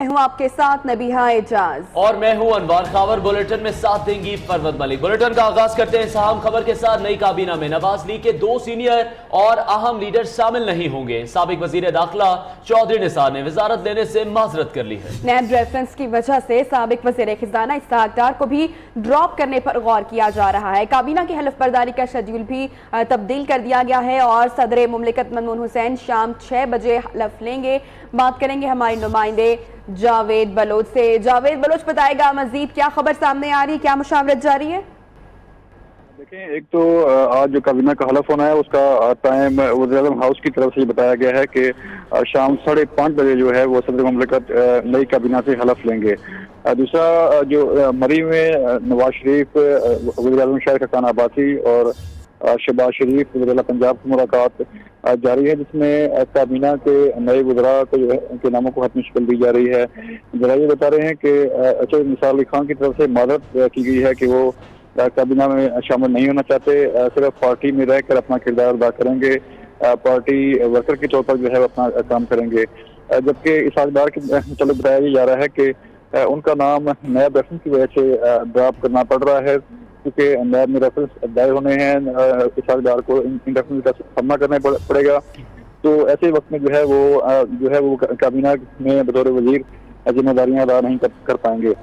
मैं हूं आपके साथ नबीहा एजाज और मैं हूं अनवार खावर। बुलेटिन में साथ देंगी फरवत मलिक। बुलेटिन का आगाज करते हैं इस अहम खबर के साथ। नई काबीना में नवाज लीग के 2 सीनियर और अहम लीडर शामिल नहीं होंगे। साबिक वजीर दाखिला चौधरी निसार ने वजारत लेने से माजरत कर ली है। नैब रेफरेंस की वजह से साबिक वजीर खजाना इसहाक डार को भी ड्रॉप करने पर गौर किया जा रहा है। काबीना की हलफ बर्दारी का शेड्यूल भी तब्दील कर दिया गया है और सदर मुमलिकत ममनून हुसैन शाम 6 बजे हलफ लेंगे। बात करेंगे हमारे नुमाइंदे जावेद बलोच से। जावेद बलोच बताएगा मजीद क्या खबर सामने आ रही है, क्या मुशावरत जारी है? देखें, एक तो आज जो काबीना का हलफ होना है उसका टाइम वज़ीर-ए-आज़म हाउस की तरफ से बताया गया है कि शाम 5:30 बजे जो है वो सदर मुमलिकत नई काबीना से हलफ लेंगे। दूसरा जो मरी में नवाज शरीफ, वज़ीर-ए-आज़म शाहिद खकान अब्बासी और शहबाज शरीफ वज़ीर पंजाब की मुलाकात जारी है, जिसमें काबीना के नए वज़रा को जो है उनके नामों को हतमी शक्ल दी जा रही है। जरा ये बता रहे हैं कि चौधरी निसार अली खान की तरफ से माजरत की गई है कि वो काबीना में शामिल नहीं होना चाहते, सिर्फ पार्टी में रहकर अपना किरदार अदा करेंगे, पार्टी वर्कर के तौर पर जो है अपना काम करेंगे। जबकि इसहाक डार के चलो बताया जा रहा है कि उनका नाम नया रेफरेंस की वजह से ड्रॉप करना पड़ रहा है, क्योंकि नैब में रेफरेंस दायर होने हैं। इसहाक डार को इन रेफरेंस का सामना करना पड़ेगा। तो ऐसे वक्त में जो है वो काबीना में बतौर वजीर जिम्मेदारियां अदा नहीं कर पाएंगे।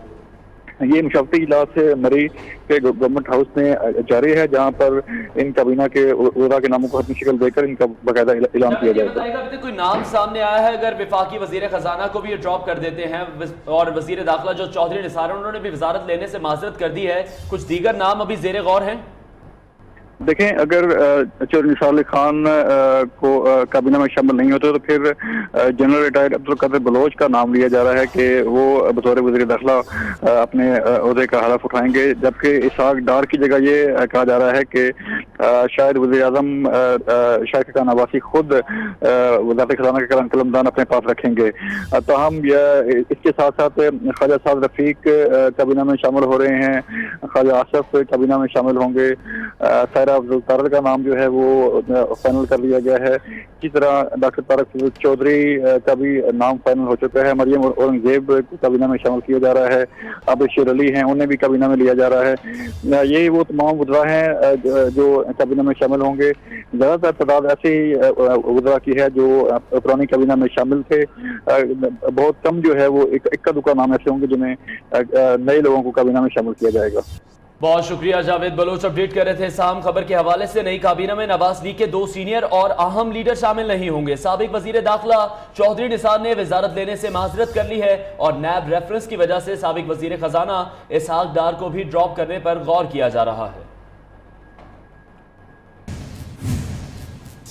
ये मुशावरती इजलास मरी के गवर्नमेंट हाउस में जारी है, जहां पर इन काबीना के वज़रा के नामों को हतमी शक्ल देकर इनका बाकायदा ऐलान किया जाएगा। अभी तक कोई नाम सामने आया है? अगर विफाकी वजीर खजाना को भी ये ड्रॉप कर देते हैं और वजीर दाखिला जो चौधरी निसार है उन्होंने भी वजारत लेने से माजरत कर दी है, कुछ दीगर नाम अभी जेर गौर हैं? देखें, अगर चौधरी निसार अली खान को काबीना में शामिल नहीं होते तो फिर जनरल रिटायर्ड अब्दुल कादिर बलोच का नाम लिया जा रहा है कि वो बतौर वज़ीर दाखिला अपने ओहदे का हलफ उठाएंगे। जबकि इसहाक डार की जगह ये कहा जा रहा है कि शायद वज़ीर-ए-आज़म शाहिद खकान अब्बासी खुद वज़ारत खजाना का कलमदान अपने पास रखेंगे। ताहम इसके साथ साथ ख्वाजा साद रफीक काबीना में शामिल हो रहे हैं, ख्वाजा आसफ काबीना में शामिल होंगे, अब्दुल तारक का नाम जो है वो फाइनल कर लिया गया है। इसी तरह डॉक्टर तारक चौधरी का भी नाम फाइनल हो चुका है। मरियम औरंगजेब को काबीना में शामिल किया जा रहा है। अब शेर अली हैं, उन्हें भी काबीना में लिया जा रहा है। ये वो तमाम वज़रा हैं जो काबीना में शामिल होंगे। ज़्यादातर तादाद ऐसे वज़रा की है जो पुरानी काबीना में शामिल थे। बहुत कम जो है वो इक्का दुक्का नाम ऐसे होंगे जिन्हें नए लोगों को काबीना में शामिल किया जाएगा। बहुत शुक्रिया जावेद बलोच, अपडेट कर रहे थे साम खबर के हवाले से। नई काबीना में नवाज लीग के 2 सीनियर और अहम लीडर शामिल नहीं होंगे। साबिक वजीर दाखिला चौधरी निसार ने वजारत लेने से माजरत कर ली है और नैब रेफरेंस की वजह से साबिक वजीर खजाना इसहाक डार को भी ड्रॉप करने पर गौर किया जा रहा है।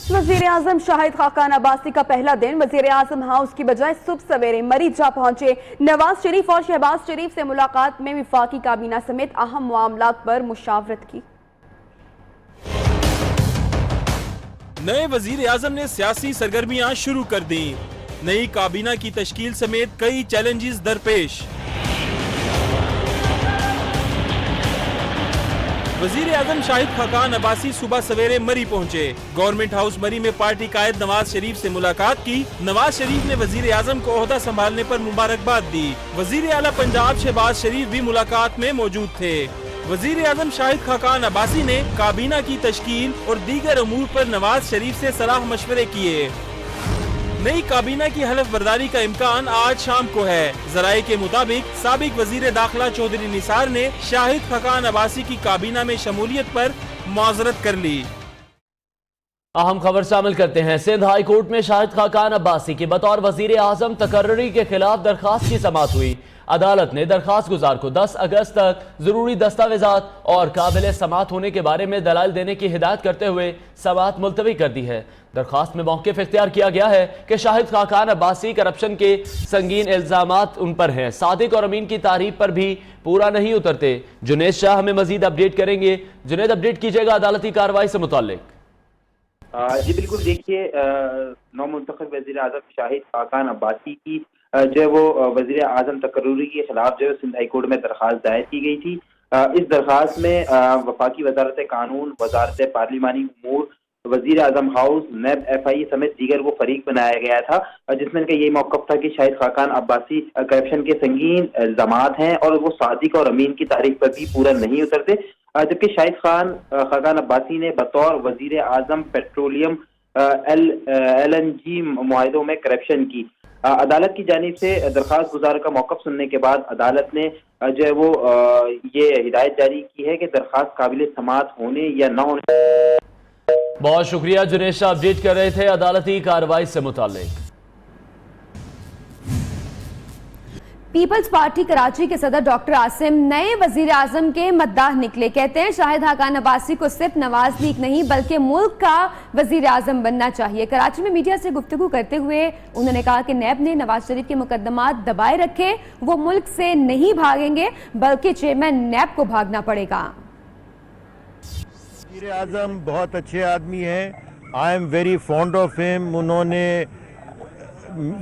वजीर आजम शाहिद खाकान अब्बासी का पहला दिन वजीर आजम हाउस की बजाय सुबह सवेरे मरी जा पहुंचे। नवाज शरीफ और शहबाज शरीफ से मुलाकात में विफाकी काबीना समेत अहम मामलात पर मुशावरत की। नए वजीर आजम ने सियासी सरगर्मियां शुरू कर दी। नई काबीना की तश्कील समेत कई चैलेंजेस दरपेश। वजीर आजम शाहिद खाकान अब्बासी सुबह सवेरे मरी पहुंचे। गवर्नमेंट हाउस मरी में पार्टी कायद नवाज शरीफ से मुलाकात की। नवाज शरीफ ने वजीर आजम को ओहदा संभालने पर मुबारकबाद दी। वजीर आला पंजाब शहबाज शरीफ भी मुलाकात में मौजूद थे। वजीर आजम शाहिद खाकान अब्बासी ने काबीना की तश्कील और दीगर अमूर पर नवाज शरीफ से सलाह मशवरे किए। नई काबीना की हलफ बर्दारी का इम्कान आज शाम को है। जराये के मुताबिक साबिक वजीर दाखिला चौधरी निसार ने शाहिद खकान अब्बासी की काबीना में शमूलियत पर माजरत कर ली। अहम खबर शामिल करते हैं। सिंध हाई कोर्ट में शाहिद खाकान अब्बासी की बतौर वजीर आजम तकर्री के खिलाफ दरखास्त की समाअत हुई। अदालत ने दरखास्त गुजार को 10 अगस्त तक जरूरी दस्तावेजात और काबिल समाअत होने के बारे में दलाइल देने की हिदायत करते हुए समाअत मुलतवी कर दी है। दरखास्त में मौक़िफ़ इख्तियार किया गया है कि शाहिद खाकान अब्बासी करप्शन के संगीन इल्जामात उन पर हैं। सादिक और अमीन की तारीफ पर भी पूरा नहीं उतरते। जुनेद शाह हमें मजीद अपडेट करेंगे। जुनेद, अपडेट कीजिएगा अदालती कार्रवाई से मुताल्लिक। जी बिल्कुल, देखिए नौ मुंतखब वज़ीर आज़म शाहिद खाकान अब्बासी की जो है वो वज़ीर आज़म तकर्री के खिलाफ जो है सिंध हाई कोर्ट में दरखास्त दायर की गई थी। इस दरखास्त में वफाकी वजारत कानून, वजारत पार्लिमानी उमूर वजीर आजम हाउस, नैब, FIA समेत दीगर को फरीक बनाया गया था, जिसमें इनका यही मौकफ था कि शाहिद खाकान अब्बासी करप्शन के संगीन इल्जामात हैं और वो सादिक और अमीन की तारीफ पर भी पूरा नहीं उतरते। जबकि शाहिद खाकान अब्बासी ने बतौर वजीर आजम पेट्रोलियम LNG मुआहिदों में करप्शन की। अदालत की जानिब से दरखास्त गुजार का मौकफ सुनने के बाद अदालत ने जो है वो ये हिदायत जारी की है कि दरखास्त काबिल समाअत होने या न होने। बहुत शुक्रिया जुनेश शाह, अपडेट कर रहे थे अदालती कार्रवाई से मुताल्लिक। पीपल्स पार्टी कराची के सदर डॉक्टर आसिम नए वजीर आजम के मद्दाह निकले। कहते हैं शाहिद खाकान अब्बासी को सिर्फ नवाज लीग नहीं बल्कि मुल्क का वजीर आजम बनना चाहिए। कराची में मीडिया से गुफ्तगू करते हुए उन्होंने कहा कि नैब ने नवाज शरीफ के मुकदमात दबाए रखे, वो मुल्क से नहीं भागेंगे बल्कि चेयरमैन नैब को भागना पड़ेगा। वज़ीर आज़म बहुत अच्छे आदमी हैं, I am very fond of him. उन्होंने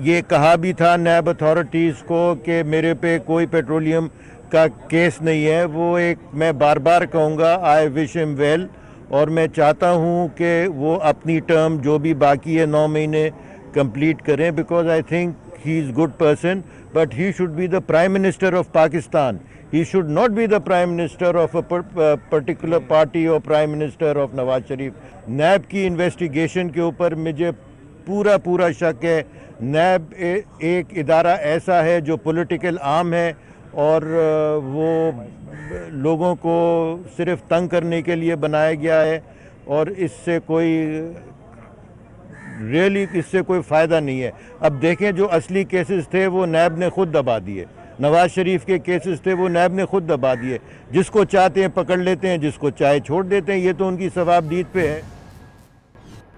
ये कहा भी था नैब अथॉरिटीज़ को कि मेरे पे कोई पेट्रोलियम का केस नहीं है। वो मैं बार बार कहूँगा, आई विश हिम वेल, और मैं चाहता हूँ कि वो अपनी टर्म जो भी बाकी है 9 महीने कंप्लीट करें, because I think he is good person, but he should be the prime minister of Pakistan. He should not be the Prime Minister of a particular party or Prime Minister of Nawaz Sharif. नैब की investigation के ऊपर मुझे पूरा शक है। नैब एक इदारा ऐसा है जो पॉलिटिकल आर्म है और वो लोगों को सिर्फ तंग करने के लिए बनाया गया है और इससे कोई फ़ायदा नहीं है। अब देखें, जो असली केसेस थे वो नैब ने खुद दबा दिए। नवाज शरीफ के केसेस थे वो नैब ने खुद दबा दिए। जिसको चाहते हैं पकड़ लेते हैं, जिसको चाहे छोड़ देते हैं। ये तो उनकी सवाबदीद पे है।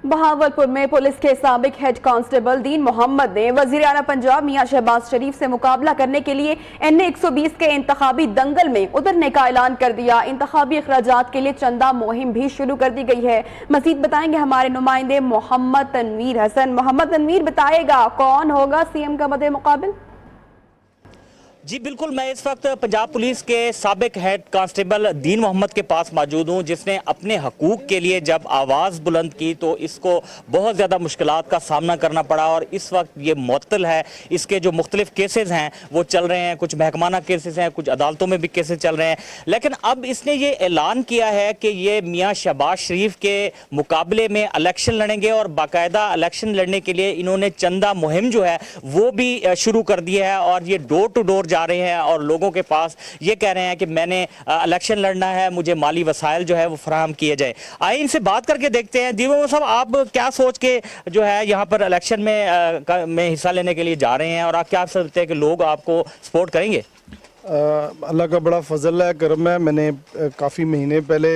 बहावलपुर में पुलिस के साबिक हेड कांस्टेबल दीन मोहम्मद ने वजीर आला पंजाब मियां शहबाज शरीफ से मुकाबला करने के लिए NA 120 के इंतखाबी दंगल में उतरने का ऐलान कर दिया। इंतखाबी अखराजात के लिए चंदा मुहिम भी शुरू कर दी गई है। मजीद बताएंगे हमारे नुमाइंदे मोहम्मद तनवीर हसन। मोहम्मद तनवीर, बताएगा कौन होगा CM का मदे मुकाबिल? जी बिल्कुल, मैं इस वक्त पंजाब पुलिस के साबिक हेड कांस्टेबल दीन मोहम्मद के पास मौजूद हूँ, जिसने अपने हकूक़ के लिए जब आवाज़ बुलंद की तो इसको बहुत ज़्यादा मुश्किलात का सामना करना पड़ा और इस वक्त ये मुअत्तल है। इसके जो मुख्तलिफ केसेस हैं वो चल रहे हैं, कुछ महकमाना केसेस हैं, कुछ अदालतों में भी केसेस चल रहे हैं। लेकिन अब इसने ये ऐलान किया है कि ये मियाँ शहबाज शरीफ के मुकाबले में इलेक्शन लड़ेंगे और बाकायदा इलेक्शन लड़ने के लिए इन्होंने चंदा मुहिम जो है वो भी शुरू कर दी है और ये डोर टू डोर जा रहे हैं और लोगों के पास ये कह रहे हैं कि मैंने इलेक्शन लड़ना है, मुझे माली वसाइल जो है वो फराहम किए जाए। आइए इनसे बात करके देखते हैं। दीवा साहब, आप क्या सोच के जो है यहाँ पर इलेक्शन में हिस्सा लेने के लिए जा रहे हैं और आप क्या सोचते हैं कि लोग आपको सपोर्ट करेंगे? अल्लाह का बड़ा फजल है, करम है। मैंने काफ़ी महीने पहले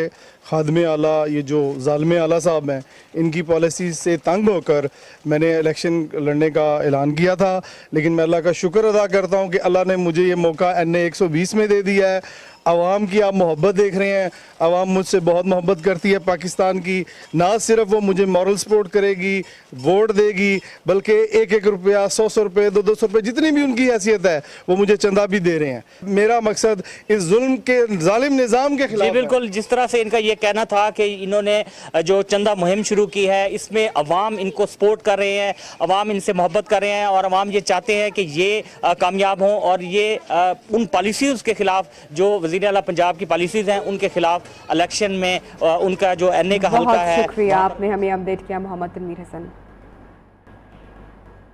खादमे आला, ये जो ज़ालिम आला साहब हैं, इनकी पॉलिसी से तंग होकर मैंने इलेक्शन लड़ने का ऐलान किया था। लेकिन मैं अल्लाह का शुक्र अदा करता हूँ कि अल्लाह ने मुझे ये मौका NA 120 में दे दिया है। आवाम की आप मोहब्बत देख रहे हैं, आवाम मुझसे बहुत मोहब्बत करती है पाकिस्तान की। ना सिर्फ वो मुझे मॉरल सपोर्ट करेगी, वोट देगी, बल्कि 1-1 रुपया, 100 रुपये, 200 रुपये, जितनी भी उनकी हैसियत है वो मुझे चंदा भी दे रहे हैं। मेरा मकसद इस जुल्म के जालिम निज़ाम के खिलाफ। जी बिल्कुल, जिस तरह से इनका ये कहना था कि इन्होंने जो चंदा मुहिम शुरू की है इसमें अवाम इनको सपोर्ट कर रहे हैं, अवाम इनसे मोहब्बत कर रहे हैं और अवाम ये चाहते हैं कि ये कामयाब हों और ये उन पॉलिसीज़ के खिलाफ जो वज़ीर आला पंजाब की पॉलिसीज हैं उनके खिलाफ इलेक्शन में उनका जो NA का हल्का है। शुक्रिया, आपने हमें अपडेट किया मोहम्मद तनवीर हसन।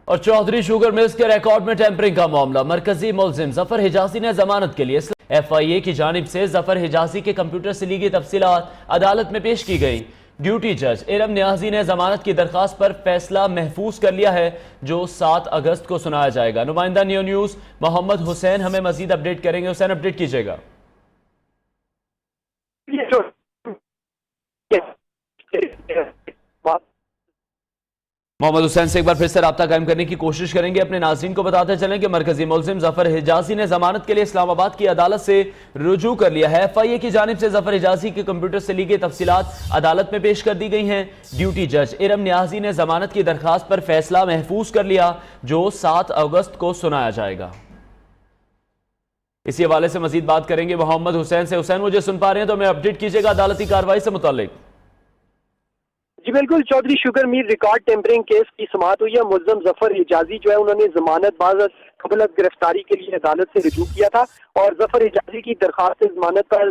और चौधरी शुगर मिल्स के रिकॉर्ड में टेम्परिंग का मामला, मरकजी मुलजिम जफर हिजाजी ने जमानत के लिए FIA की जानिब से जफर हिजाजी के कंप्यूटर से ली गई तफसीलात अदालत में पेश की गई। ड्यूटी जज इरम न्याजी ने जमानत की दरखास्त पर फैसला महफूज कर लिया है जो 7 अगस्त को सुनाया जाएगा। नुमाइंदा न्यू न्यूज मोहम्मद हुसैन हमें मजीद अपडेट करेंगे। हुसैन, अपडेट कीजिएगा। मोहम्मद हुसैन से एक बार फिर से रब्ता कायम करने की कोशिश करेंगे। अपने नाज़रीन को बताते चलें कि मरकजी मुलजिम जफर हिजाजी ने जमानत के लिए इस्लामाबाद की अदालत से रुजू कर लिया है। FIA की जानिब से जफर हिजाजी के कंप्यूटर से ली गई तफसीलात अदालत में पेश कर दी गई हैं। ड्यूटी जज इरम न्याजी ने जमानत की दरखास्त पर फैसला महफूज कर लिया जो 7 अगस्त को सुनाया जाएगा। इसी हवाले से मजीद बात करेंगे मोहम्मद हुसैन से। हुसैन, मुझे सुन पा रहे हैं तो मैं अपडेट कीजिएगा अदालती कार्रवाई से मुतालिक। जी बिल्कुल, चौधरी शुगर मीर रिकॉर्ड टेम्परिंग केस की समाअत हुई है। मुल्ज़म जफर हिजाजी जो है उन्होंने जमानत बाज़ कबल गिरफ्तारी के लिए अदालत से रुजू किया था और जफर हिजाजी की दरखास्त जमानत पर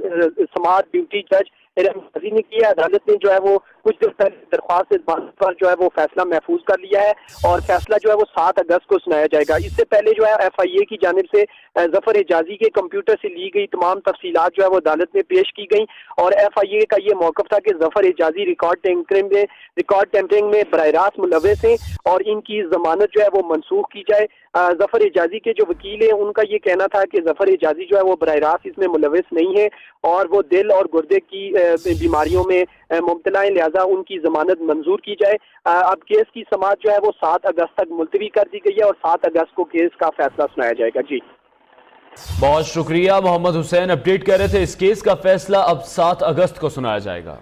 समाअत ड्यूटी जज हिजाजी ने की है। अदालत ने जो है वो कुछ देर पहले दरखास्त जमानत पर जो है वो फैसला महफूज कर लिया है और फैसला जो है वो 7 अगस्त को सुनाया जाएगा। इससे पहले जो है FIA की जानिब से जफर हिजाजी के कंप्यूटर से ली गई तमाम तफसीलात जो है वो अदालत में पेश की गई और FIA का ये मौक़िफ़ था कि जफर हिजाजी रिकॉर्ड टेम्परिंग में बराह रास्त मुलव्वस हैं और इनकी जमानत जो है वो मनसूख की जाए। जफर हिजाजी के जो वकील हैं उनका ये कहना था कि जफर हिजाजी जो है वो बराह रास्त इसमें मुलव्वस नहीं है और वो दिल और गुर्दे की बीमारियों में मुब्तला है, लिहाजा उनकी जमानत मंजूर की जाए। अब केस की समाअत जो है वो 7 अगस्त तक मुलतवी कर दी गई है और 7 अगस्त को केस का फैसला सुनाया जाएगा। जी बहुत शुक्रिया। मोहम्मद हुसैन अपडेट कर रहे थे। इस केस का फैसला अब 7 अगस्त को सुनाया जाएगा।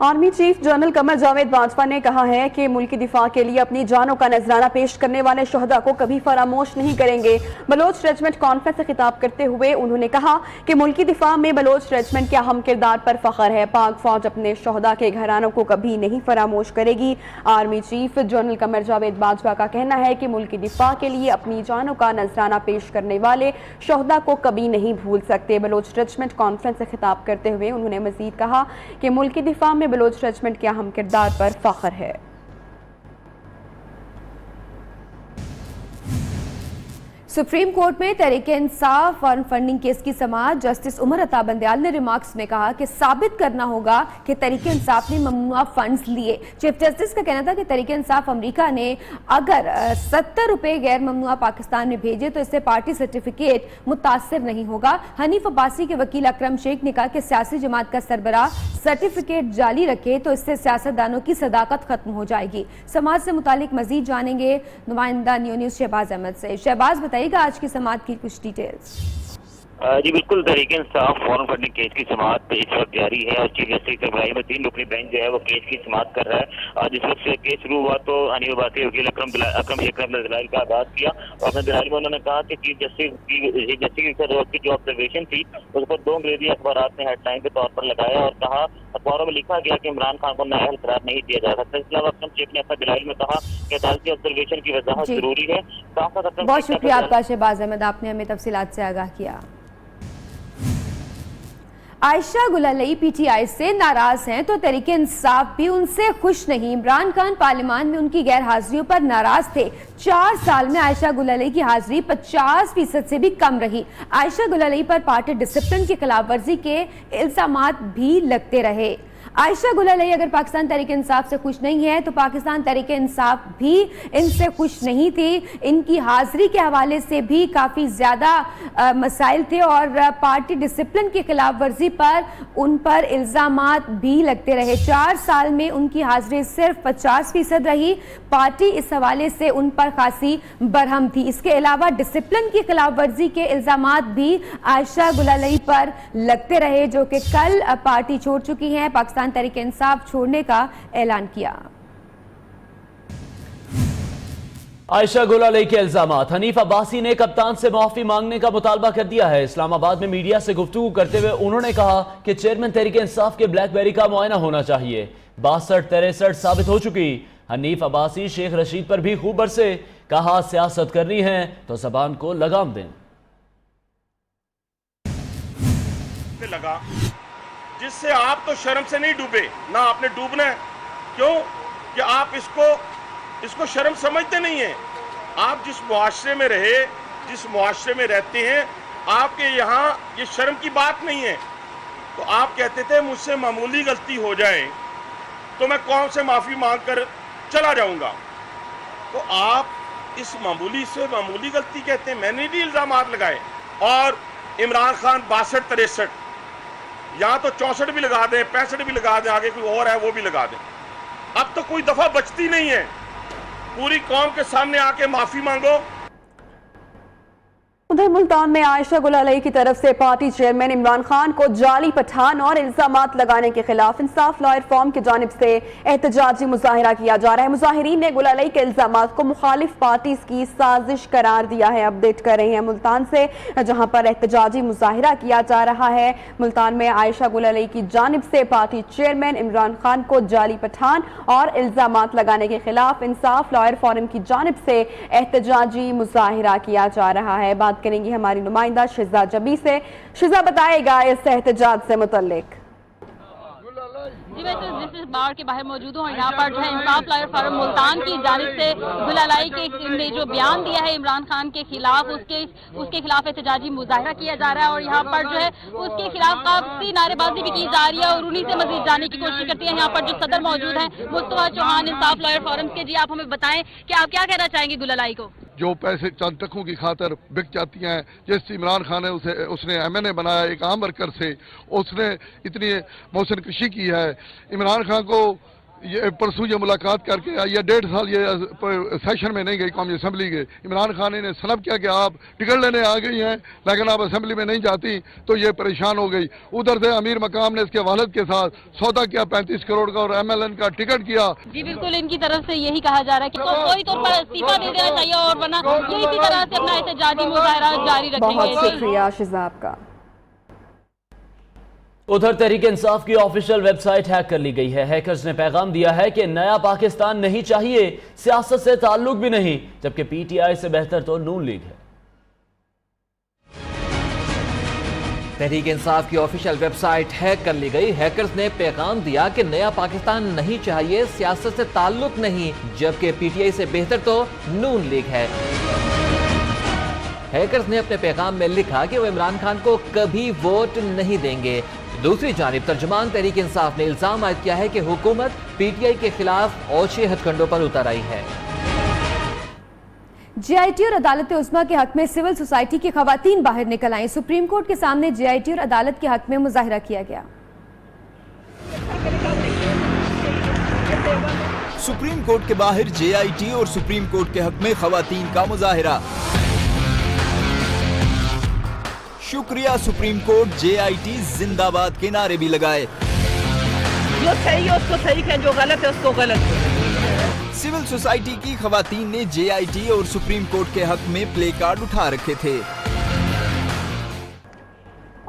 Army chief general Qamar Javed Bajwa ने कहा है कि मुल्क की दिफा के लिए अपनी जानों का नजराना पेश करने वाले शहदा को कभी फरामोश नहीं करेंगे। बलोच रेजिमेंट कॉन्फ्रेंस से खिताब करते हुए उन्होंने कहा कि मुल्क की दिफा में बलोच रेजिमेंट के अहम किरदार पर फख्र है। पाक फौज अपने शहदा के घरानों को कभी नहीं फरामोश करेगी। Army chief general Qamar Javed Bajwa का कहना है कि मुल्क की दिफा के लिए अपनी जानों का नजराना पेश करने वाले शहदा को कभी नहीं भूल सकते। बलोच रेजिमेंट कॉन्फ्रेंस से खिताब करते हुए उन्होंने मजीद कहा कि मुल्क की दिफा में बलोच रेजिमेंट के अहम किरदार पर फख्र है। सुप्रीम कोर्ट में तहरीक-ए-इंसाफ फॉरेन फंडिंग केस की समाअत जस्टिस उमर अता बंदयाल ने रिमार्क्स में कहा कि साबित करना होगा कि तहरीक-ए-इंसाफ ने ममनुआ फंड्स लिए। चीफ जस्टिस का कहना था कि तहरीक-ए-इंसाफ अमेरिका ने अगर 70 रुपए गैर ममनुआ पाकिस्तान में भेजे तो इससे पार्टी सर्टिफिकेट मुतासिर नहीं होगा। हनीफ अब्बासी के वकील अकरम शेख ने कहा कि सियासी जमात का सरबराह सर्टिफिकेट जाली रखे तो इससे सियासतदानों की सदाकत खत्म हो जाएगी। समाज से मुतालिक मजीद जानेंगे नुमाइंदा न्यूज़ शहबाज अहमद से। शहबाज बताइएगा आज की समाअत की कुछ डिटेल्स। जी बिल्कुल, तहरीक-ए-इंसाफ फॉरेन फंडिंग केस की समाअत इस वक्त जारी है और चीफ जस्टिस की सरबराही में 3 रुकनी बेंच जो है वो केस की समाअत कर रहा है। जिस वक्त से केस शुरू हुआ तो हनीफ अब्बासी वकील अकरम शेख ने दलाइल का आगाज किया और अपने दलाइल में उन्होंने कहा कि चीफ जस्टिस की जो ऑब्जर्वेशन थी उस पर 2 अंग्रेजी अखबार ने हेडलाइन के तौर पर लगाया और कहा अखबारों में लिखा गया कि इमरान खान को नाअहल करार नहीं दिया जा सकता। इसके अलावा अकरम शेख ने अपने दलाइल में कहा कि अदालती ऑब्जर्वेशन की वजाहत जरूरी है। बहुत शुक्रिया आपका शहबाज अहमद, आपने हमें तफसीलात से आगाह किया। आयशा गुलालई PTI से नाराज हैं तो तहरीक-ए-इंसाफ भी उनसे खुश नहीं। इमरान खान पार्लियामान में उनकी गैर हाजिरियों पर नाराज थे। 4 साल में आयशा गुलालई की हाजिरी 50% से भी कम रही। आयशा गुलालई पर पार्टी डिसिप्लिन की खिलाफवर्जी के इल्जामात भी लगते रहे। आयशा गुलालई अगर पाकिस्तान तहरीक-ए-इंसाफ से खुश नहीं है तो पाकिस्तान तहरीक-ए-इंसाफ भी इनसे खुश नहीं थी। इनकी हाजिरी के हवाले से भी काफ़ी ज़्यादा मसाइल थे और पार्टी डिसिप्लिन की खिलाफ वर्जी पर उन पर इल्ज़ामात भी लगते रहे। 4 साल में उनकी हाजिरी सिर्फ 50% रही। पार्टी इस हवाले से उन पर खासी बरहम थी। इसके अलावा डिसिप्लिन की खिलाफ वर्जी के इल्ज़ामात भी आयशा गुलालई पर लगते रहे जो कि कल पार्टी छोड़ चुकी हैं। पाकिस्तान तहरीक-ए-इंसाफ छोड़ने का ऐलान किया। आयशा गुलालई के इल्जामात। हनीफ अब्बासी ने कप्तान से माफी मांगने का मुतालबा कर दिया है। इस्लामाबाद में मीडिया से गुफ्तगू करते हुए उन्होंने कहा कि चेयरमैन तहरीक-ए-इंसाफ के ब्लैकबेरी का मुआयना होना चाहिए। 62-63 साबित हो चुकी। हनीफ अब्बासी शेख रशीद पर भी खूब बरसे। कहा सियासत करनी है तो जबान को लगाम दें। लगा जिससे आप तो शर्म से नहीं डूबे, ना आपने डूबना है। क्यों कि आप इसको शर्म समझते नहीं हैं। आप जिस मुआशरे में रहे, जिस मुआशरे में रहते हैं, आपके यहाँ ये शर्म की बात नहीं है। तो आप कहते थे मुझसे मामूली गलती हो जाए तो मैं कौम से माफ़ी मांग कर चला जाऊंगा। तो आप इस मामूली से मामूली गलती कहते हैं। मैंने भी इल्ज़ामात लगाए और इमरान खान 62-63 या तो 64 भी लगा दें, 65 भी लगा दें, आगे कोई और है वो भी लगा दें। अब तो कोई दफा बचती नहीं है। पूरी कौम के सामने आके माफी मांगो उधर मुल्तान में आयशा गुल अलई की तरफ से पार्टी चेयरमैन इमरान खान को जाली पठान और इल्जामात लगाने के खिलाफ इंसाफ लॉयर फॉर्म की जानिब से एहतजाजी मुजाहिरा किया जा रहा है। मुजाहिरीन ने गुल अलई के इल्जामात को मुखालिफ पार्टी की साजिश करार दिया है। अपडेट कर रहे हैं मुल्तान से, जहां पर एहतजाजी मुजाहिरा किया जा रहा है। मुल्तान में आयशा गुल अलई की जानिब से पार्टी चेयरमैन इमरान खान को जाली पठान और इल्जामात लगाने के खिलाफ इंसाफ लॉयर फोरम की जानिब से एहतजाजी मुजाहिरा किया जा रहा है। बात करेंगी हमारी नुमाइंदा शिजा जबी से। शिजा, बताएगा इस एहतजाज से मुतल्लिक। जी, मैं तो जिस बार के बाहर मौजूद हूँ, यहाँ पर जो है इंसाफ लॉयर फोरम मुल्तान की जानिब से गुल अलई ने जो बयान दिया है इमरान खान के खिलाफ, उसके खिलाफ एहतजाजी मुजाहिरा किया जा रहा है और यहाँ पर जो है उसके खिलाफ काफी नारेबाजी भी की जा रही है और उन्हीं से मजीद जाने की कोशिश करती है। यहाँ पर जो सदर मौजूद है मुस्तफा चौहान इंसाफ लॉयर फोरम के, जी आप हमें बताएं कि आप क्या कहना चाहेंगे गुल अलई को? जो पैसे चंद टकों की खातर बिक जाती हैं, जिस इमरान खान है उसने MNA बनाया एक आम वर्कर से, उसने इतनी मौसन कशी की है। इमरान खान को ये परसों ये मुलाकात करके ये 1.5 साल ये सेशन में नहीं गई कौमी असम्बली के। इमरान खान ने सलब किया कि आप टिकट लेने आ गई हैं लेकिन आप असम्बली में नहीं जाती, तो ये परेशान हो गई। उधर से अमीर मकाम ने इसके वालिद के साथ सौदा किया 35 करोड़ का और MLN का टिकट किया। जी बिल्कुल, इनकी तरफ से यही कहा जा रहा है कि कोई तौर पर इस्तीफा दे देना चाहिए और वरना ये इसी तरह से अपना एहतजाजी मुजाहिरा जारी रखेंगे। बहुत शुक्रिया शिजा आपका। उधर तहरीक इंसाफ की ऑफिशियल वेबसाइट हैक कर ली गई है। हैकर्स ने पैगाम दिया है कि नया पाकिस्तान नहीं चाहिए, सियासत से ताल्लुक भी नहीं, जबकि PTI से बेहतर तो नून लीग है। तहरीक इंसाफ की ऑफिशियल वेबसाइट हैक कर ली गई। हैकर्स ने पैगाम दिया कि नया पाकिस्तान नहीं चाहिए, सियासत से ताल्लुक नहीं, जबकि PTI से बेहतर तो नून लीग है। हैकर्स ने अपने पैगाम में लिखा कि वो इमरान खान को कभी वोट नहीं देंगे। दूसरी जानिब तर्जुमान तहरीक इंसाफ ने इल्जाम आयद किया है कि हुकूमत PTI के खिलाफ औचे हथकंडों पर उतर आई है। JIT और अदालत उस्मा के हक में सिविल सोसाइटी की खवातीन बाहर निकल आई। सुप्रीम कोर्ट के सामने JIT और अदालत के हक में मुजाहिरा किया गया। सुप्रीम कोर्ट के बाहर JIT और सुप्रीम कोर्ट के हक में खवातीन का मुजाहिरा। शुक्रिया सुप्रीम कोर्ट, JIT जिंदाबाद के नारे भी लगाए। जो सही है उसको सही कहें, जो गलत है उसको गलत। सिविल सोसाइटी की खवातीन ने JIT और सुप्रीम कोर्ट के हक में प्ले कार्ड उठा रखे थे।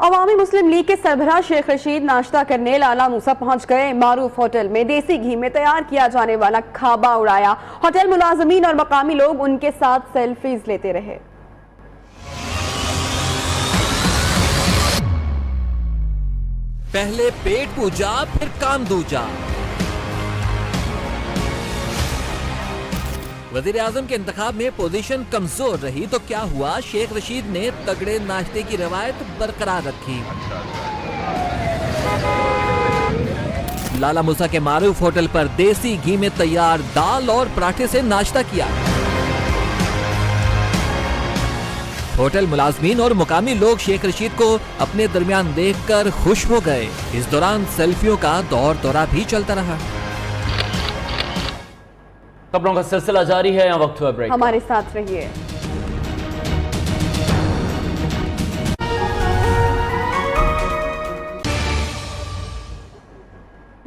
अवामी मुस्लिम लीग के सरबराह शेख रशीद नाश्ता करने लाला मूसा पहुंच गए। मारूफ होटल में देसी घी में तैयार किया जाने वाला खाबा उड़ाया। होटल मुलाजमीन और मकामी लोग उनके साथ सेल्फीज लेते रहे। पहले पेट पूजा फिर काम दूजा। वजीर आजम के इंतखाब में पोजीशन कमजोर रही तो क्या हुआ, शेख रशीद ने तगड़े नाश्ते की रवायत बरकरार रखी। लाला मूसा के मारूफ होटल पर देसी घी में तैयार दाल और पराठे से नाश्ता किया। होटल मुलाजमीन और मुकामी लोग शेख रशीद को अपने दरमियान देखकर खुश हो गए। इस दौरान सेल्फियों का दौर दौरा भी चलता रहा। खबरों का सिलसिला जारी है, यहाँ वक्त हुआ ब्रेक। हमारे साथ रहिए।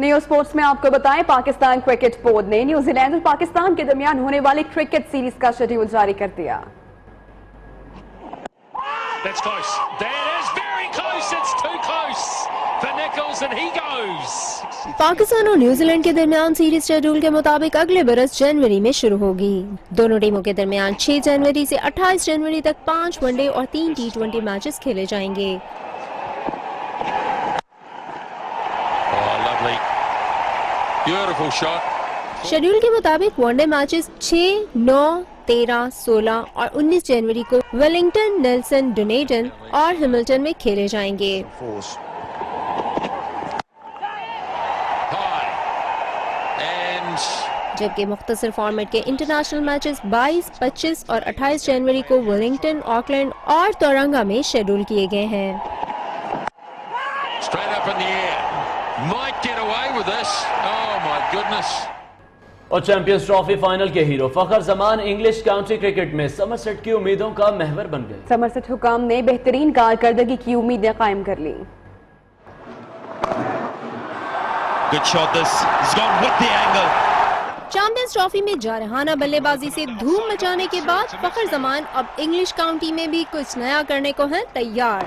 न्यूज स्पोर्ट्स में आपको बताएं, पाकिस्तान क्रिकेट बोर्ड ने न्यूजीलैंड और पाकिस्तान के दरमियान होने वाली क्रिकेट सीरीज का शेड्यूल जारी कर दिया। That's close. That is very close. It's too close for Nichols and he goes. Pakistan और न्यूजीलैंड के दरमियान सीरीज शेड्यूल के मुताबिक अगले बरस जनवरी में शुरू होगी। दोनों टीमों के दरमियान 6 जनवरी से 28 जनवरी तक 5 वनडे और 3 T20 मैचेस खेले जाएंगे। Oh, lovely. Beautiful shot. Schedule के मुताबिक वनडे मैचेस 6, 9, 13, 16 और 19 जनवरी को वेलिंगटन, नेल्सन, डुनेडन और हैमिल्टन में खेले जाएंगे। जबकि मुख्तसर फॉर्मेट के इंटरनेशनल मैचेस 22, 25 और 28 जनवरी को वेलिंगटन, ऑकलैंड और तोरंगा में शेड्यूल किए गए हैं। और चैंपियंस ट्रॉफी फाइनल के हीरो फखर जमान इंग्लिश काउंटी क्रिकेट में समरसेट की उम्मीदों का महवर बन गए। समरसेट हुकाम ने बेहतरीन कारकर्दगी की उम्मीदें कायम कर ली। Good shot this. He's gone with the angle. Champions trophy में जारहाना बल्लेबाजी से धूम मचाने के बाद फखर जमान अब इंग्लिश काउंटी में भी कुछ नया करने को है तैयार।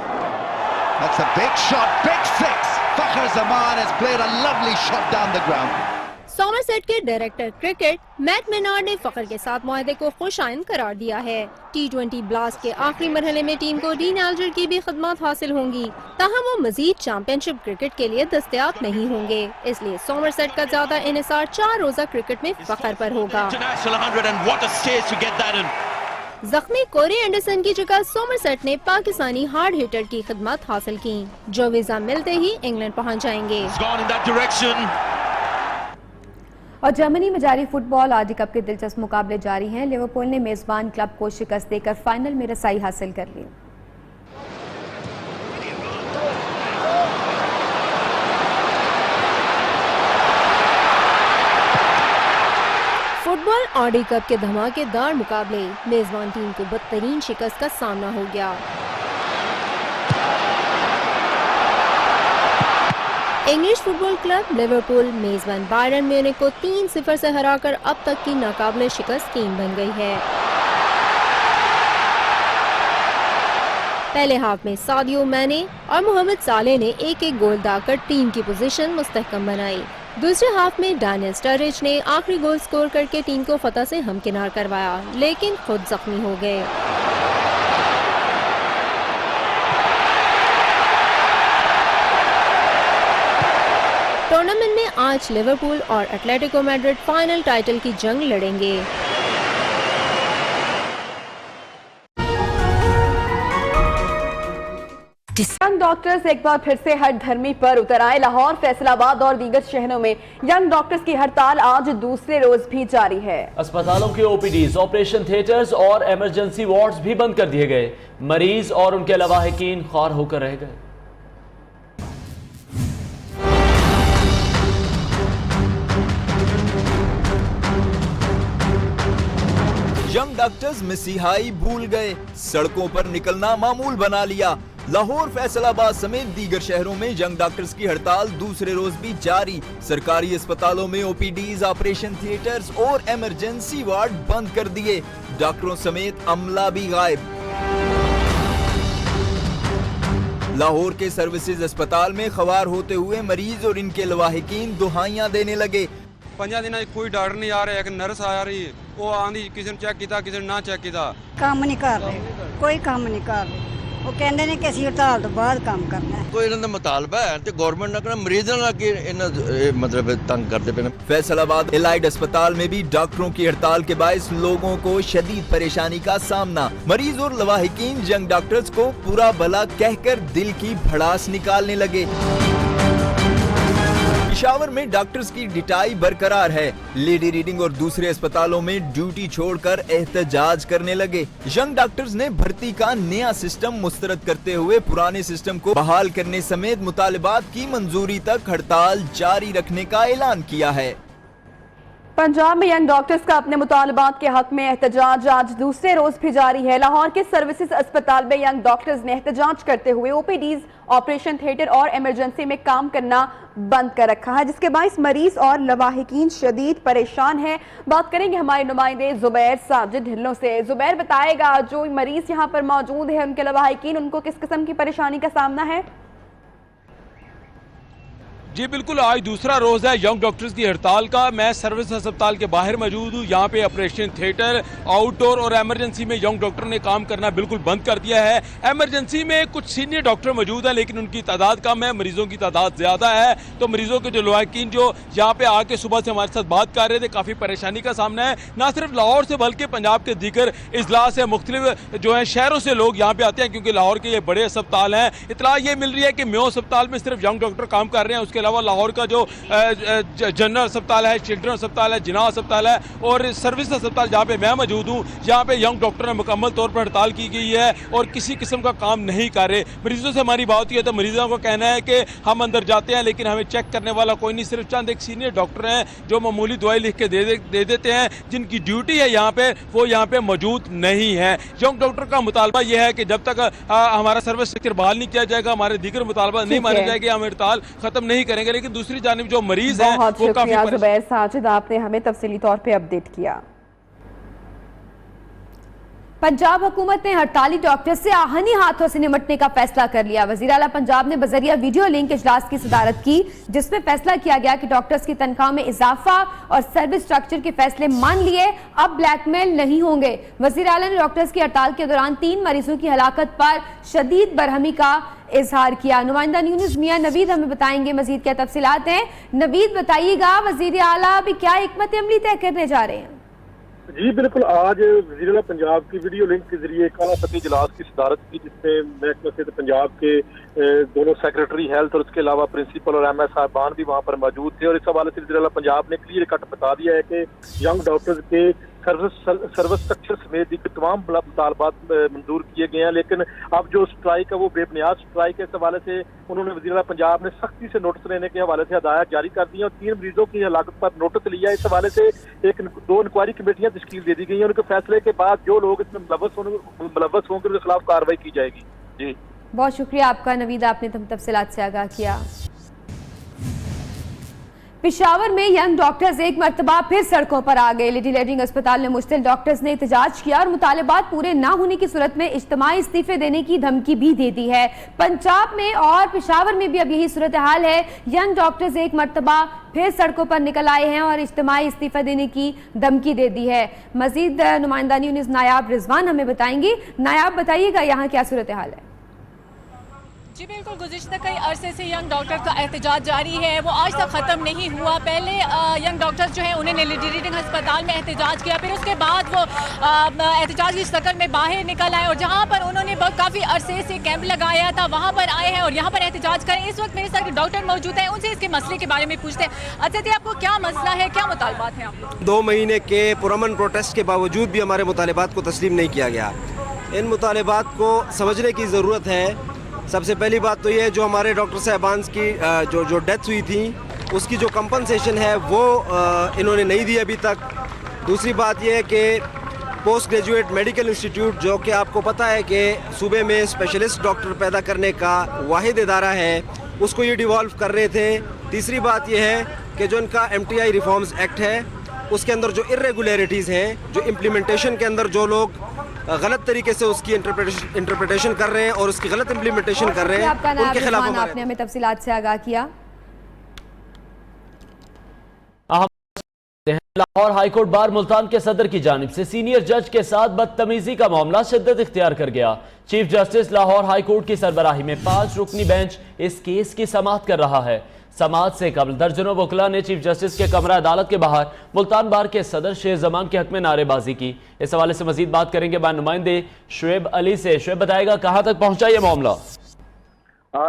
That's a big shot, big six. Fakhar Zaman has played a lovely shot down the ground. Somerset के डायरेक्टर क्रिकेट मैट मेनार्ड ने फखर के साथ मुआहदे को खुशाइन करार दिया है। T20 ब्लास्ट के आखिरी मरहले में टीम को डीन एल्जर की भी खिदमत हासिल होंगी, ताहम वो मजीद चैंपियनशिप क्रिकेट के लिए दस्तयाब नहीं होंगे, इसलिए सॉमरसेट का ज्यादा इन्हिसार 4 रोजा क्रिकेट में फखर पर होगा। जख्मी कोरी एंडरसन की जगह सॉमरसेट ने पाकिस्तानी हार्ड हिटर की खिदमत हासिल की, जो वीजा मिलते ही इंग्लैंड पहुँच जाएंगे। और जर्मनी में जारी फुटबॉल आदि कप के दिलचस्प मुकाबले जारी हैं। लिवरपूल ने मेजबान क्लब को शिकस्त देकर फाइनल में रसाई हासिल कर ली। फुटबॉल आदि कप के धमाकेदार मुकाबले, मेजबान टीम को बदतरीन शिकस्त का सामना हो गया। इंग्लिश फुटबॉल क्लब लिवरपूल मेजबान बायरन म्यूनिख को 3-0 से हराकर अब तक की नाकाबिले शिकस्त टीम बन गई है। पहले हाफ में सादियो मैने और मोहम्मद साले ने एक गोल दागकर टीम की पोजीशन मुस्तहकम बनाई। दूसरे हाफ में डैनियल स्टरिज ने आखिरी गोल स्कोर करके टीम को फतह से हमकिनार करवाया, लेकिन खुद जख्मी हो गए। टूर्नामेंट में आज लिवरपूल और एटलेटिको मैड्रिड फाइनल टाइटल की जंग लड़ेंगे। यंग डॉक्टर्स एक बार फिर से हर धर्मी पर उतर आए। लाहौर, फैसलाबाद और दीगर शहरों में यंग डॉक्टर्स की हड़ताल आज दूसरे रोज भी जारी है। अस्पतालों के ओपीडीज, ऑपरेशन थिएटर्स और इमरजेंसी वार्ड्स भी बंद कर दिए गए। मरीज और उनके लवाहिकीन ख्वार होकर रह गए। यंग डॉक्टर्स मसीहाई भूल गए, सड़कों पर निकलना मामूल बना लिया। लाहौर, फैसलाबाद समेत दीगर शहरों में यंग डॉक्टर्स की हड़ताल दूसरे रोज भी जारी। सरकारी अस्पतालों में ओपीडीज, ऑपरेशन थिएटर्स और इमरजेंसी वार्ड बंद कर दिए। डॉक्टरों समेत अमला भी गायब। लाहौर के सर्विसेज अस्पताल में ख्वार होते हुए मरीज और इनके लवाहिकीन दुहाइयां देने लगे। 5 दिन कोई डॉक्टर नहीं आ रहा है, एक नर्स आ रही है, वो आंधी किसी ने चेक किया, किसी ने ना चेक किया। काम नहीं कर रहे, कोई काम नहीं कर रहे। वो कहते हैं कि असं हड़ताल तो बाद काम करना है। कोई इन्होंने मुतालबा है तो गवर्नमेंट ना करना, मरीज ना कि मतलब तंग करते पे। फैसलाबाद एलाइड अस्पताल में भी डॉक्टरों की हड़ताल के बायस लोगों को शदीद परेशानी का सामना। मरीज और लवाहिकीन यंग डॉक्टर्स को पूरा भला कहकर दिल की भड़ास निकालने लगे। पेशावर में डॉक्टर्स की डिटाई बरकरार है। लेडी रीडिंग और दूसरे अस्पतालों में ड्यूटी छोड़कर एहतजाज करने लगे। यंग डॉक्टर्स ने भर्ती का नया सिस्टम मुस्तरद करते हुए पुराने सिस्टम को बहाल करने समेत मुतालिबात की मंजूरी तक हड़ताल जारी रखने का ऐलान किया है। पंजाब में यंग डॉक्टर्स का अपने मुतालबात के हक में एहतजाज आज दूसरे रोज भी जारी है। लाहौर के सर्विसेज अस्पताल में यंग डॉक्टर्स ने एहतजाज करते हुए ओपीडीज, ऑपरेशन थिएटर और इमरजेंसी में काम करना बंद कर रखा है, जिसके बायस मरीज और लवाहिकीन शदीद परेशान हैं। बात करेंगे हमारे नुमाइंदे जुबैर साजिद हिल्लों से। जुबैर, बताएगा जो मरीज यहाँ पर मौजूद है, उनके लवाहिकीन, उनको किस किस्म की परेशानी का सामना है? जी बिल्कुल, आज दूसरा रोज है यंग डॉक्टर्स की हड़ताल का। मैं सर्विस अस्पताल के बाहर मौजूद हूँ। यहाँ पे ऑपरेशन थिएटर, आउटडोर और इमरजेंसी में यंग डॉक्टर ने काम करना बिल्कुल बंद कर दिया है। इमरजेंसी में कुछ सीनियर डॉक्टर मौजूद हैं, लेकिन उनकी तादाद कम है, मरीजों की तादाद ज्यादा है। तो मरीजों के जो लवाहिकीन जो यहाँ पे आके सुबह से हमारे साथ बात कर रहे थे, काफी परेशानी का सामना है। ना सिर्फ लाहौर से बल्कि पंजाब के दीगर इजला से, मुख्तलिफ जो है शहरों से लोग यहाँ पे आते हैं, क्योंकि लाहौर के ये बड़े अस्पताल हैं। इतला ये मिल रही है कि म्यो अस्पताल में सिर्फ यंग डॉक्टर काम कर रहे हैं, उसके अलावा लाहौर का जो जनरल अस्पताल है, चिल्ड्रन अस्पताल है, जिना अस्पताल है और सर्विस अस्पताल जहाँ पे मैं मौजूद हूँ, यहाँ पे यंग डॉक्टर ने मुकम्मल तौर पर हड़ताल की गई है और किसी किस्म का काम नहीं कर रहे। मरीजों से हमारी बात हुई है तो मरीजों को कहना है कि हम अंदर जाते हैं लेकिन हमें चेक करने वाला कोई नहीं, सिर्फ चंद एक सीनियर डॉक्टर हैं जो मामूली दवाई लिख के दे देते हैं, जिनकी ड्यूटी है यहाँ पे, वो यहाँ पे मौजूद नहीं है। यंग डॉक्टर का मुतालबा यह है कि जब तक हमारा सर्विस सेक्टर बहाल नहीं किया जाएगा, हमारे दीगर मुतालबा नहीं माने जाएंगे, हम हड़ताल खत्म नहीं करेंगे। लेकिन दूसरी जानिब जो मरीज हैं वो काफी जुबैर साजिद, आपने हमें तफसीली तौर पे अपडेट किया। पंजाब हुकूमत ने हड़ताली डॉक्टर से आहनी हाथों से निपटने का फैसला कर लिया। वज़ीर आला पंजाब ने बजरिया वीडियो लिंक इजलास की सदारत की, जिसमें फैसला किया गया कि डॉक्टर्स की तनख्वाह में इजाफा और सर्विस स्ट्रक्चर के फैसले मान लिए, अब ब्लैकमेल नहीं होंगे। वज़ीर आला ने डॉक्टर्स की हड़ताल के दौरान 3 मरीजों की हलाकत पर शदीद बरहमी का इजहार किया। नुमाइंदा न्यूज़ मियां नवीद हमें बताएंगे मजीद क्या तफसीलात हैं। नवीद बताइएगा, वज़ीर आला अभी क्या हिकमत अमली तय करने जा रहे हैं? जी बिल्कुल, आज वज़ीर आला पंजाब की वीडियो लिंक के जरिए काला फतेह इजलास की सदारत की, जिसमें महकमा सेहत पंजाब के दोनों सेक्रेटरी हेल्थ और उसके अलावा प्रिंसिपल और MS साहबान भी वहाँ पर मौजूद थे। और इस हवाले से वज़ीर आला पंजाब ने क्लियर कट बता दिया है कि यंग डॉक्टर्स के सर्विस स्ट्रक्चर समेत तमाम मुतालबात मंजूर किए गए हैं, लेकिन अब जो स्ट्राइक है वो बेबुनियाद स्ट्राइक है। इस हवाले से उन्होंने वज़ीर आला पंजाब ने सख्ती से नोटिस लेने के हवाले से हिदायत जारी कर दी है और 3 मरीजों की हलाकत पर नोटिस लिया। इस हवाले से 2 इंक्वायरी कमेटियां तश्कील दे दी गई हैं। उनके फैसले के बाद जो लोग इसमें मुलव्वस होंगे उनके खिलाफ कार्रवाई की जाएगी। जी बहुत शुक्रिया आपका नवीद, आपने तफसीलात से आगाह किया। पेशावर में यंग डॉक्टर्स एक मरतबा फिर सड़कों पर आ गए। लेडी लेडिंग अस्पताल में मुश्तिल डॉक्टर्स ने एहतजाज किया और मुतालबात पूरे ना होने की सूरत में इज्तिमाई इस्तीफे देने की धमकी भी दे दी है। पंजाब में और पेशावर में भी अब यही सूरत हाल है। यंग डॉक्टर्स एक मरतबा फिर सड़कों पर निकल आए हैं और इज्तिमाई इस्तीफा देने की धमकी दे दी है। मजीद नुमाइंदा न्यूज़ नायाब रिजवान हमें बताएंगी। नायाब बताइएगा यहाँ क्या सूरत हाल है? जी बिल्कुल, गुज़िश्ता कई अरसे से यंग डॉक्टर का एहतजाज जारी है, वो आज तक ख़त्म नहीं हुआ। पहले यंग डॉक्टर्स जो हैं उन्होंने लेडी रीडिंग अस्पताल में एहतजाज किया, फिर उसके बाद वो एहतजाज की शक्ल में बाहर निकल आए और जहाँ पर उन्होंने काफ़ी अरसे से कैंप लगाया था वहाँ पर आए हैं और यहाँ पर एहतजाज करें। इस वक्त मेरे साथ डॉक्टर मौजूद हैं, उनसे इसके मसले के बारे में पूछते हैं। अच्छा जी, आपको क्या मसला है, क्या मुतालबात हैं आप? 2 महीने के पुरअमन प्रोटेस्ट के बावजूद भी हमारे मुतालबात को तस्लीम नहीं किया गया। इन मुतालबात को समझने की ज़रूरत है। सबसे पहली बात तो ये है, जो हमारे डॉक्टर साहबान की जो डेथ हुई थी उसकी जो कंपनसेशन है वो इन्होंने नहीं दी अभी तक। दूसरी बात ये है कि पोस्ट ग्रेजुएट मेडिकल इंस्टीट्यूट, जो कि आपको पता है कि सूबे में स्पेशलिस्ट डॉक्टर पैदा करने का वाहिद इदारा है, उसको ये डिवॉल्व कर रहे थे। तीसरी बात ये है कि जो इनका MTI रिफॉर्म्स एक्ट है उसके अंदर जो इरेगुलरिटीज़ हैं, जो इम्प्लीमेंटेशन के अंदर जो लोग गलत तरीके से उसकी इंटरप्रिटेशन कर रहे हैं और उसकी गलत इम्प्लीमेंटेशन कर रहे हैं, उनके खिलाफ आपने हमें तफसीलात से आगाह किया। लाहौर हाईकोर्ट बार मुल्तान के सदर की जानिब से सीनियर जज के साथ बदतमीजी का मामला शिद्दत इख्तियार कर गया। चीफ जस्टिस लाहौर हाईकोर्ट की सरबराही में 5 रुकनी बेंच इस केस की समाअत कर रहा है। समाअत से कबल दर्जनों वकला ने चीफ जस्टिस के कमरा अदालत के बाहर मुल्तान बार के सदर शेर जमान के हक में नारेबाजी की। इस हवाले से मजीद बात करेंगे बार नुमाइंदे शुएब अली से। शुएब बताएगा कहां तक पहुंचा ये मामला?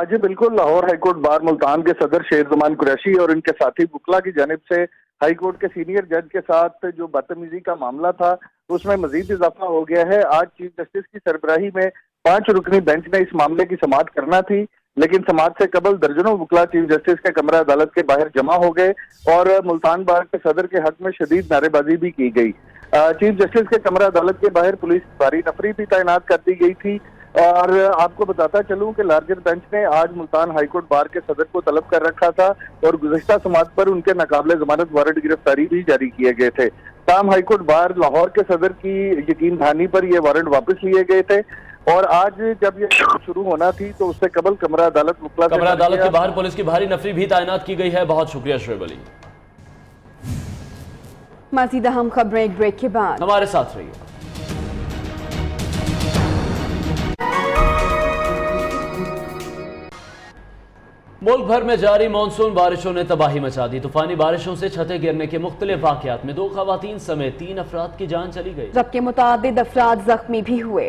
जी बिल्कुल, लाहौर हाईकोर्ट बार मुल्तान के सदर शेर जमान कुरैशी और इनके साथी वकला की जानिब से हाईकोर्ट के सीनियर जज के साथ जो बदतमीजी का मामला था उसमें मजीद इजाफा हो गया है। आज चीफ जस्टिस की सरबराही में 5 रुकनी बेंच ने इस मामले की समाअत करना थी, लेकिन समाअत से कबल दर्जनों वकला चीफ जस्टिस के कमरा अदालत के बाहर जमा हो गए और मुल्तान बार के सदर के हक में शदीद नारेबाजी भी की गई। चीफ जस्टिस के कमरा अदालत के बाहर पुलिस भारी नफरी भी तैनात कर दी गई थी। और आपको बताता चलूं कि लार्जर बेंच ने आज मुल्तान हाईकोर्ट बार के सदर को तलब कर रखा था और गुज़िश्ता समाअत पर उनके नाकाबिले जमानत वारंट गिरफ्तारी भी जारी किए गए थे। ताहम हाईकोर्ट बार लाहौर के सदर की यकीन दहानी पर ये वारंट वापस लिए गए थे और आज जब ये शुरू होना थी तो उससे कबल कमरा अदालत के बाहर पुलिस की भारी नफरी भी तैनात की गई है। बहुत शुक्रिया शुएब अली। मज़ीद अहम खबरें एक ब्रेक के बाद, हमारे साथ रहिए। मुल्क भर में जारी मानसून बारिशों ने तबाही मचा दी। तूफानी बारिशों से छतें गिरने के मुख्तलिफ वाक़यात में 2 खवातीन समेत 3 अफराद की जान चली गई, जबकि मुतादिद अफराद जख्मी भी हुए।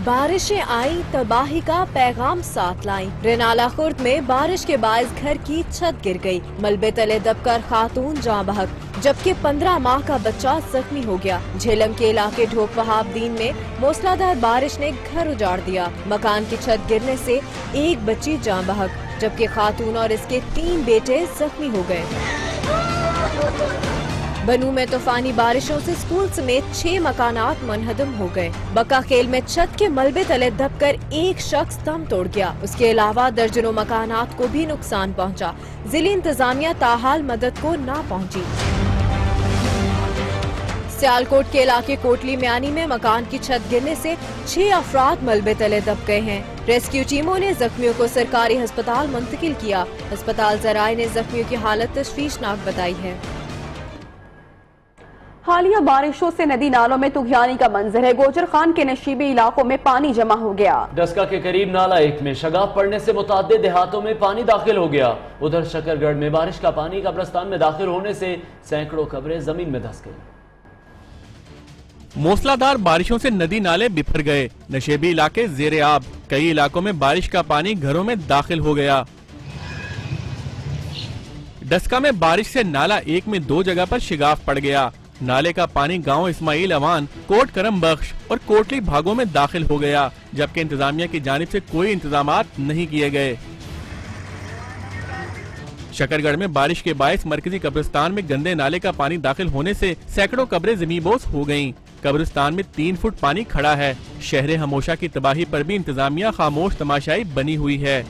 बारिशें आई, तबाही का पैगाम साथ लाई। रेनाला खुर्द में बारिश के बायस घर की छत गिर गई। मलबे तले दबकर खातून जाँ बहक, जबकि 15 माह का बच्चा जख्मी हो गया। झेलम के इलाके ढोक वहाबदीन में मूसलाधार बारिश ने घर उजाड़ दिया। मकान की छत गिरने से एक बच्ची जाँ बहक, जबकि खातून और इसके 3 बेटे जख्मी हो गए। बनू में तूफानी बारिशों से स्कूल समेत 6 मकानात मुनहदम हो गए। बक्का खेल में छत के मलबे तले दबकर एक शख्स दम तोड़ गया। उसके अलावा दर्जनों मकानात को भी नुकसान पहुंचा। जिले इंतजामिया ताहाल मदद को ना पहुंची। सियालकोट के इलाके कोटली म्यानी में मकान की छत गिरने से 6 अफराद मलबे तले दब गए हैं। रेस्क्यू टीमों ने जख्मियों को सरकारी अस्पताल मुंतकिल किया। अस्पताल जराए ने जख्मियों की हालत तशवीशनाक बताई है। हालिया बारिशों से नदी नालों में तुगयानी का मंजर है। गोजर खान के नशीबी इलाकों में पानी जमा हो गया। डस्का के करीब नाला 1 में शगाफ पड़ने से मुताद्दिद देहातों में पानी दाखिल हो गया। उधर शकरगढ़ में बारिश का पानी कब्रिस्तान में दाखिल होने से सैकड़ों कब्रें जमीन में धंस गई। मूसलाधार बारिशों से नदी नाले बिफर गए। नशेबी इलाके जेरे आब। कई इलाकों में बारिश का पानी घरों में दाखिल हो गया। डस्का में बारिश से नाला 1 में 2 जगह पर शिगाफ पड़ गया। नाले का पानी गांव इस्माइल अवान, कोट करम बख्श और कोटली भागों में दाखिल हो गया, जबकि इंतजामिया की जानिब से कोई इंतजामात नहीं किए गए। शकरगढ़ में बारिश के बायस मरकजी कब्रिस्तान में गंदे नाले का पानी दाखिल होने से सैकड़ों कब्रें ज़मींबोस हो गयीं। कब्रिस्तान में 3 फुट पानी खड़ा है। शहर हमोशा की तबाही पर भी इंतजामिया खामोश तमाशाई बनी हुई है।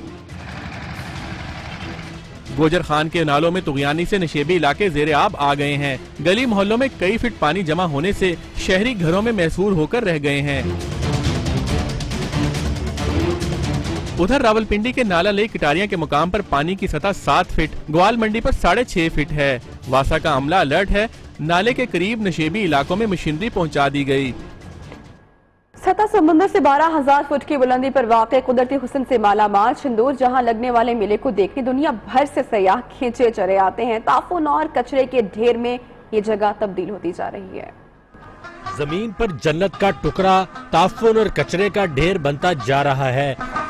गोजर खान के नालों में तुगयानी से नशेबी इलाके जेरे आब आ गए हैं। गली मोहल्लों में कई फीट पानी जमा होने से शहरी घरों में महसूर होकर रह गए हैं। उधर रावलपिंडी के नाला लेक कटारिया के मुकाम पर पानी की सतह 7 फीट, ग्वाल मंडी पर 6.5 फीट है। वासा का अमला अलर्ट है। नाले के करीब नशेबी इलाकों में मशीनरी पहुंचा दी गई। सतह समुद्र से 12,000 फुट की बुलंदी पर वाक़ कुदरती हुस्न से मालामाल शंदूर, जहां लगने वाले मेले को देखने दुनिया भर से सयाह खींचे चले आते हैं। ताफुन और कचरे के ढेर में ये जगह तब्दील होती जा रही है। जमीन पर जन्नत का टुकड़ा ताफुन और कचरे का ढेर बनता जा रहा है।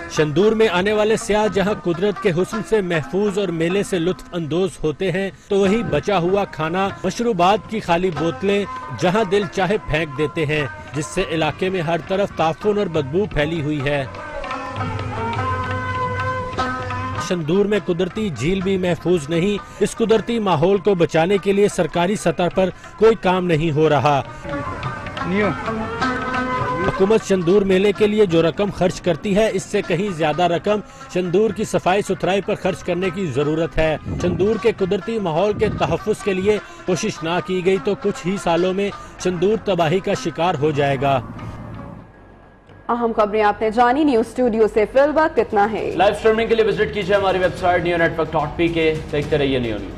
शंदूर में आने वाले सयाह जहां कुदरत के हुस्न से महफूज और मेले से लुत्फ अंदोज होते हैं, तो वहीं बचा हुआ खाना, मशरूबात की खाली बोतलें जहां दिल चाहे फेंक देते हैं, जिससे इलाके में हर तरफ ताफुन और बदबू फैली हुई है। शंदूर में कुदरती झील भी महफूज नहीं। इस कुदरती माहौल को बचाने के लिए सरकारी सतह पर कोई काम नहीं हो रहा। हुकूमत शंदूर मेले के लिए जो रकम खर्च करती है, इससे कहीं ज्यादा रकम शंदूर की सफाई सुथराई पर खर्च करने की जरूरत है। शंदूर के कुदरती माहौल के तहफ्फुज के लिए कोशिश ना की गई तो कुछ ही सालों में शंदूर तबाही का शिकार हो जाएगा। अहम खबरें आपने जानी। न्यूज स्टूडियो से फिल वक्त इतना है। लाइव स्ट्रीमिंग के लिए विजिट कीजिए हमारी वेबसाइट neonetwork.pk। देखते रहिए नियो न्यूज।